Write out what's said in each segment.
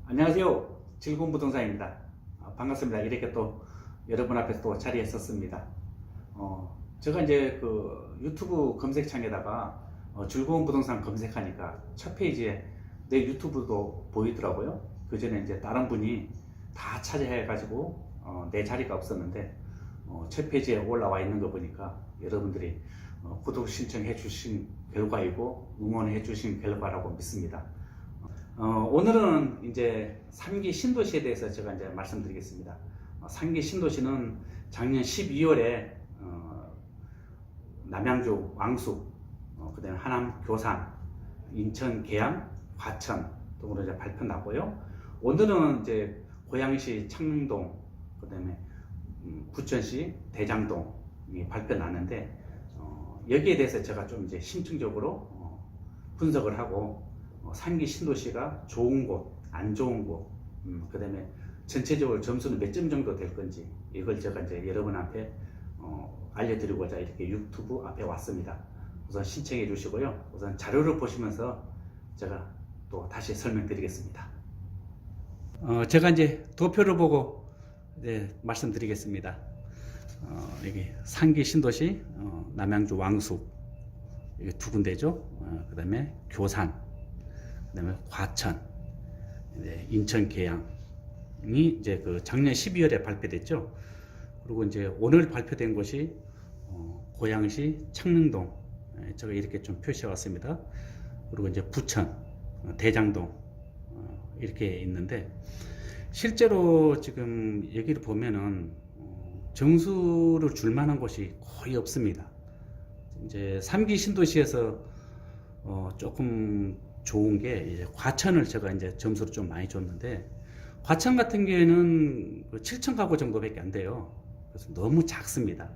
안녕하세요. 즐거운 부동산입니다. 반갑습니다. 이렇게 또 여러분 앞에서 또 자리에 섰습니다. 제가 이제 그 유튜브 검색창에다가 즐거운 부동산 검색하니까 첫 페이지에 내 유튜브도 보이더라고요. 그 전에 이제 다른 분이 다 차지해가지고 내 자리가 없었는데 첫 페이지에 올라와 있는 거 보니까 여러분들이 구독 신청해 주신 결과이고 응원해 주신 결과라고 믿습니다. 오늘은 이제 3기 신도시에 대해서 제가 이제 말씀드리겠습니다. 3기 신도시는 작년 12월에 남양주 왕숙, 그다음에 하남 교산, 인천 계양, 과천 등으로 이제 발표 나고요. 오늘은 이제 고양시 창릉동, 그다음에 부천시 대장동이 발표 나는데 여기에 대해서 제가 좀 이제 심층적으로 분석을 하고 3기 신도시가 좋은 곳, 안 좋은 곳, 그 다음에 전체적으로 점수는 몇 점 정도 될 건지 이걸 제가 이제 여러분 앞에 알려드리고자 이렇게 유튜브 앞에 왔습니다. 우선 신청해 주시고요. 우선 자료를 보시면서 제가 또 다시 설명드리겠습니다. 제가 이제 도표를 보고 이제 말씀드리겠습니다. 여기 3기 신도시, 남양주 왕숙, 이게 두 군데죠. 그 다음에 교산, 그다음에 과천, 인천 계양이 이제 그 작년 12월에 발표됐죠. 그리고 이제 오늘 발표된 곳이 고양시 창릉동, 제가 이렇게 좀 표시해 왔습니다. 그리고 이제 부천, 대장동 이렇게 있는데 실제로 지금 여기를 보면은 점수를 줄 만한 곳이 거의 없습니다. 이제 3기 신도시에서 조금 좋은 게 이제 과천을 제가 이제 점수를 좀 많이 줬는데 과천 같은 경우에는 7천 가구 정도밖에 안 돼요. 그래서 너무 작습니다.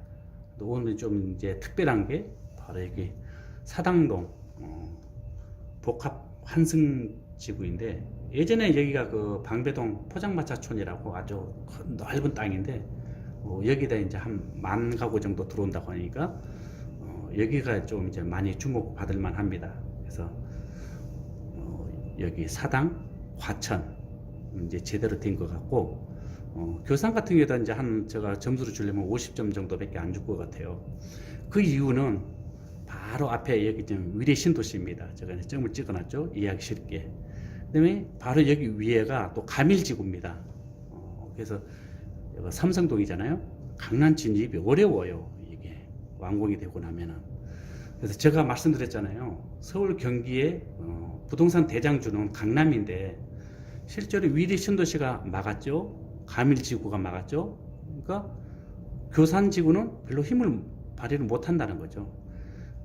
오늘 좀 이제 특별한 게 바로 여기 사당동 복합 환승지구인데 예전에 여기가 그 방배동 포장마차촌이라고 아주 넓은 땅인데 여기다 이제 한 10,000 가구 정도 들어온다고 하니까 여기가 좀 이제 많이 주목받을 만합니다. 그래서 여기 사당, 과천 이제 제대로 된 것 같고 교산 같은 경우도 이제 제가 점수를 주려면 50점 정도밖에 안 줄 것 같아요. 그 이유는 바로 앞에 여기 좀 위례 신도시입니다. 제가 이제 점을 찍어놨죠. 이해하기 쉽게. 그다음에 바로 여기 위에가 또 가밀지구입니다. 그래서 여기 삼성동이잖아요. 강남 진입이 어려워요. 이게 완공이 되고 나면은. 그래서 제가 말씀드렸잖아요. 서울 경기의 부동산 대장주는 강남인데 실제로 위례 신도시가 막았죠. 가밀지구가 막았죠. 그러니까 교산지구는 별로 힘을 발휘를 못한다는 거죠.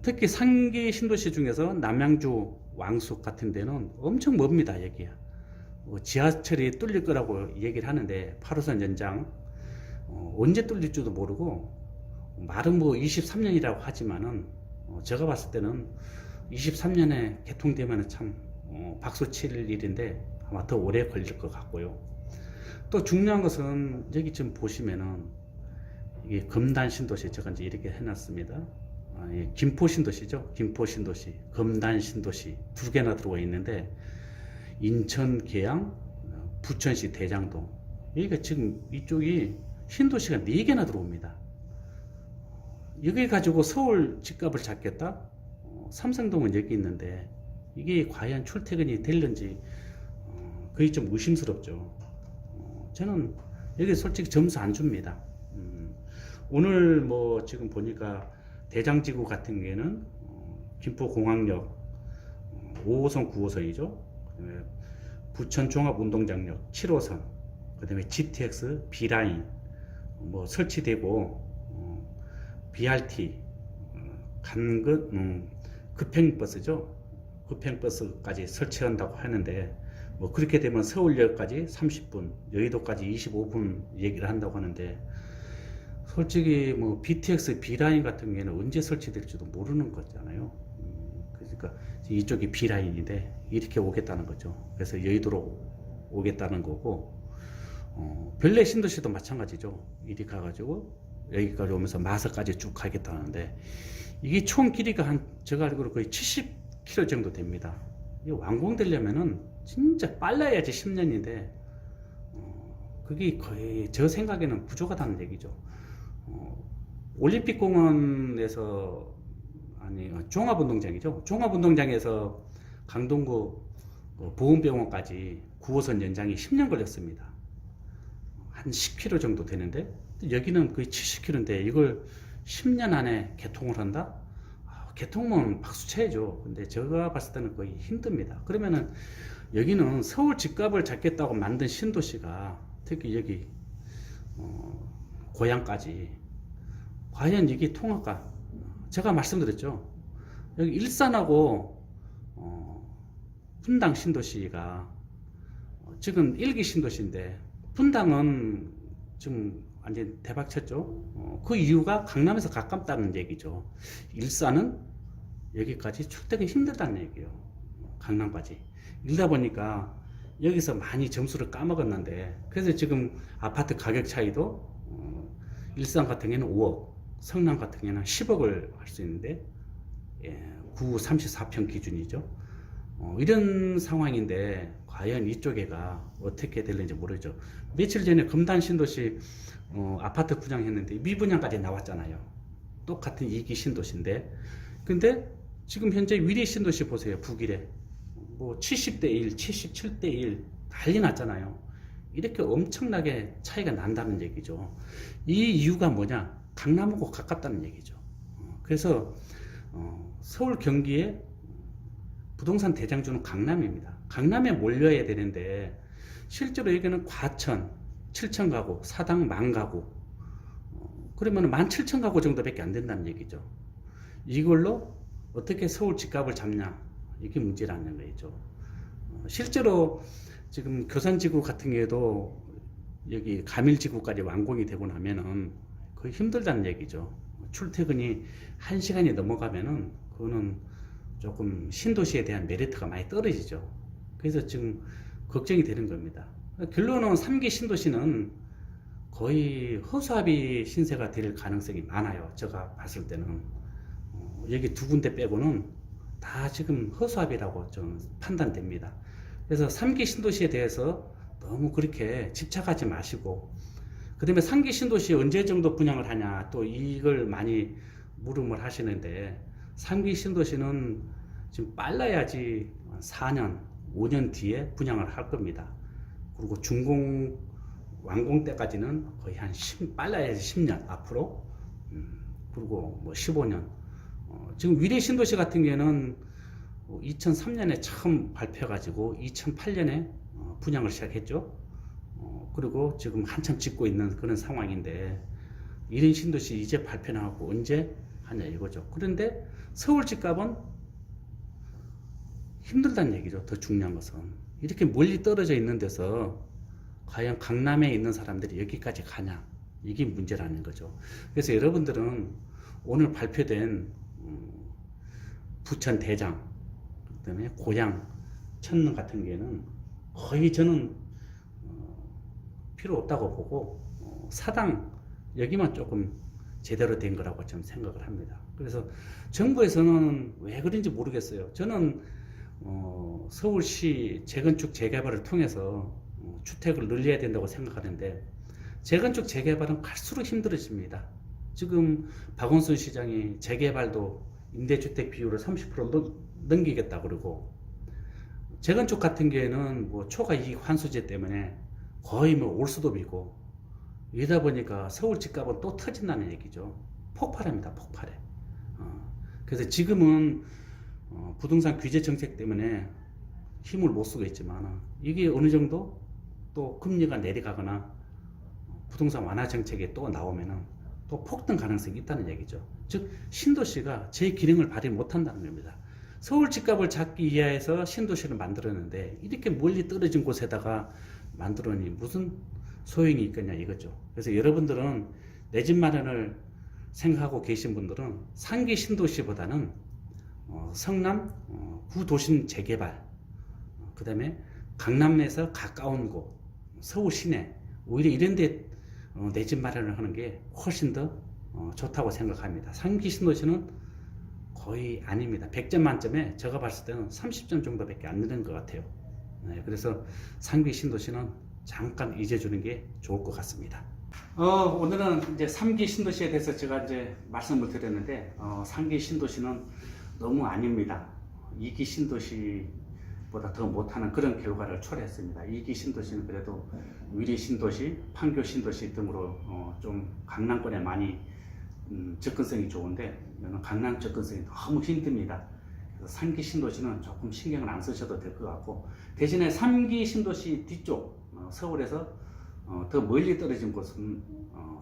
특히 3기 신도시 중에서 남양주 왕숙 같은 데는 엄청 멉니다. 여기야. 지하철이 뚫릴 거라고 얘기를 하는데 8호선 연장 언제 뚫릴지도 모르고 말은 뭐 23년이라고 하지만은 제가 봤을 때는 23년에 개통되면 참 박수 칠 일인데 아마 더 오래 걸릴 것 같고요. 또 중요한 것은 여기 지금 보시면은 이게 금단 신도시 제가 이제 이렇게 해놨습니다. 김포 신도시죠. 김포 신도시, 금단 신도시 두 개나 들어와 있는데 인천 계양, 부천시 대장동 여기가 지금 이쪽이 신도시가 4개나 들어옵니다. 여기 가지고 서울 집값을 잡겠다? 삼성동은 여기 있는데 이게 과연 출퇴근이 될는지 그게 좀 의심스럽죠. 저는 여기 솔직히 점수 안 줍니다. 오늘 뭐 지금 보니까 대장지구 같은 경우에는 김포공항역 5호선 9호선이죠. 부천 종합운동장역 7호선, 그 다음에 GTX B라인 뭐 설치되고 BRT 간급 급행버스죠. 급행버스까지 설치한다고 하는데 뭐 그렇게 되면 서울역까지 30분, 여의도까지 25분 얘기를 한다고 하는데 솔직히 뭐 BTX B라인 같은 경우에는 언제 설치될지도 모르는 거잖아요. 그러니까 이쪽이 B라인인데 이렇게 오겠다는 거죠. 그래서 여의도로 오겠다는 거고 별내 신도시도 마찬가지죠. 이리 가가지고 여기까지 오면서 마석까지 쭉 가겠다는데 이게 총 길이가 제가 알기로 거의 70km 정도 됩니다. 이 완공되려면은 진짜 빨라야지 10년인데 그게 거의 저 생각에는 부족하다는 얘기죠. 올림픽 공원에서 아니 종합운동장이죠. 종합운동장에서 강동구 보훈병원까지 9호선 연장이 10년 걸렸습니다. 한 10km 정도 되는데 여기는 거의 70km인데 이걸 10년 안에 개통을 한다? 개통은 박수 쳐야죠. 근데 제가 봤을 때는 거의 힘듭니다. 그러면은 여기는 서울 집값을 잡겠다고 만든 신도시가 특히 여기 고향까지 과연 이게 통할까? 제가 말씀드렸죠. 여기 일산하고 분당 신도시가 지금 1기 신도시인데 분당은 지금 완전 대박 쳤죠. 그 이유가 강남에서 가깝다는 얘기죠. 일산은 여기까지 출퇴근 힘들다는 얘기예요. 강남까지. 이러다 보니까 여기서 많이 점수를 까먹었는데 그래서 지금 아파트 가격 차이도 일산 같은 경우에는 5억, 성남 같은 경우에는 10억을 할 수 있는데 9, 34평 기준이죠. 이런 상황인데 과연 이쪽에가 어떻게 될는지 모르죠. 며칠 전에 금단 신도시 아파트 분양했는데 미분양까지 나왔잖아요. 똑같은 2기 신도시인데 근데 지금 현재 위례 신도시 보세요. 북일에 뭐 70대 1, 77대 1 난리 났잖아요. 이렇게 엄청나게 차이가 난다는 얘기죠. 이 이유가 뭐냐? 강남하고 가깝다는 얘기죠. 그래서 서울 경기에 부동산 대장주는 강남입니다. 강남에 몰려야 되는데 실제로 여기는 과천 7천 가구, 사당 10,000 가구 그러면 17,000 가구 정도밖에 안 된다는 얘기죠. 이걸로 어떻게 서울 집값을 잡냐 이게 문제라는 거죠. 실제로 지금 교산지구 같은 경우에도 여기 가밀지구까지 완공이 되고 나면은 거의 힘들다는 얘기죠. 출퇴근이 1시간이 넘어가면은 그거는 조금 신도시에 대한 메리트가 많이 떨어지죠. 그래서 지금 걱정이 되는 겁니다. 결론은 3기 신도시는 거의 허수아비 신세가 될 가능성이 많아요. 제가 봤을 때는 여기 두 군데 빼고는 다 지금 허수아비라고 좀 판단됩니다. 그래서 3기 신도시에 대해서 너무 그렇게 집착하지 마시고 그 다음에 3기 신도시 언제 정도 분양을 하냐 또 이걸 많이 물음을 하시는데 3기 신도시는 지금 빨라야지 4년, 5년 뒤에 분양을 할 겁니다. 그리고 준공 완공 때까지는 거의 빨라야지 10년 앞으로 그리고 뭐 15년 지금 위례 신도시 같은 경우에는 2003년에 처음 발표해가지고 2008년에 분양을 시작했죠. 그리고 지금 한참 짓고 있는 그런 상황인데 이런 신도시 이제 발표 나왔고 언제 하냐 이거죠. 그런데 서울 집값은 힘들다는 얘기죠. 더 중요한 것은 이렇게 멀리 떨어져 있는 데서 과연 강남에 있는 사람들이 여기까지 가냐 이게 문제라는 거죠. 그래서 여러분들은 오늘 발표된 부천 대장 그다음에 고양 천릉 같은 경우에는 거의 저는 필요 없다고 보고 사당 여기만 조금 제대로 된 거라고 저는 생각을 합니다. 그래서 정부에서는 왜 그런지 모르겠어요. 저는 서울시 재건축 재개발을 통해서 주택을 늘려야 된다고 생각하는데 재건축 재개발은 갈수록 힘들어집니다. 지금 박원순 시장이 재개발도 임대주택 비율을 30% 넘기겠다 그러고 재건축 같은 경우에는 뭐 초과 이익 환수제 때문에 거의 뭐 올수도비고 이러다 보니까 서울 집값은 또 터진다는 얘기죠. 폭발합니다. 폭발해. 그래서 지금은 부동산 규제 정책 때문에 힘을 못 쓰고 있지만 이게 어느 정도 또 금리가 내려가거나 부동산 완화 정책이 또 나오면은 또 폭등 가능성이 있다는 얘기죠. 즉 신도시가 제 기능을 발휘 못한다는 겁니다. 서울 집값을 잡기 위해서 신도시를 만들었는데 이렇게 멀리 떨어진 곳에다가 만들어니 무슨 소용이 있겠냐 이거죠. 그래서 여러분들은 내 집 마련을 생각하고 계신 분들은 상기 신도시보다는 성남 구도심 재개발 그 다음에 강남에서 가까운 곳 서울 시내 오히려 이런 데 내 집 마련을 하는 게 훨씬 더 좋다고 생각합니다. 상기 신도시는 거의 아닙니다. 100점 만점에 제가 봤을 때는 30점 정도밖에 안 되는 것 같아요. 네, 그래서 상기 신도시는 잠깐 잊어주는 게 좋을 것 같습니다. 오늘은 이제 3기 신도시에 대해서 제가 이제 말씀을 드렸는데, 3기 신도시는 너무 아닙니다. 2기 신도시보다 더 못하는 그런 결과를 초래했습니다. 2기 신도시는 그래도 위리 신도시, 판교 신도시 등으로 좀 강남권에 많이 접근성이 좋은데, 이거는 강남 접근성이 너무 힘듭니다. 그래서 3기 신도시는 조금 신경을 안 쓰셔도 될 것 같고, 대신에 3기 신도시 뒤쪽 서울에서 더 멀리 떨어진 곳은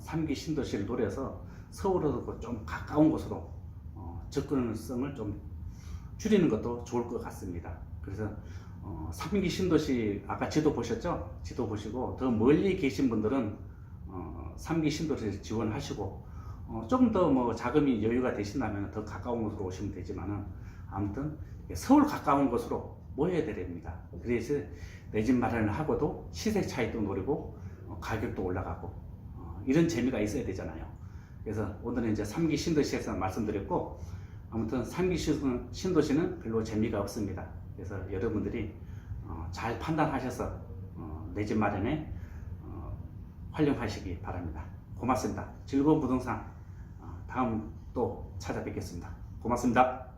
3기 신도시를 노려서 서울으로 좀 가까운 곳으로 접근성을 좀 줄이는 것도 좋을 것 같습니다. 그래서 3기 신도시 아까 지도 보셨죠? 지도 보시고 더 멀리 계신 분들은 3기 신도시를 지원하시고, 조금 더 뭐 자금이 여유가 되신다면 더 가까운 곳으로 오시면 되지만은, 아무튼 서울 가까운 곳으로 모여야 됩니다. 그래서 내 집 마련을 하고도 시세 차이도 노리고 가격도 올라가고 이런 재미가 있어야 되잖아요. 그래서 오늘은 이제 3기 신도시에서 말씀드렸고, 아무튼 3기 신도시는 별로 재미가 없습니다. 그래서 여러분들이 잘 판단하셔서 내 집 마련에 활용하시기 바랍니다. 고맙습니다. 즐거운 부동산 다음 또 찾아뵙겠습니다. 고맙습니다.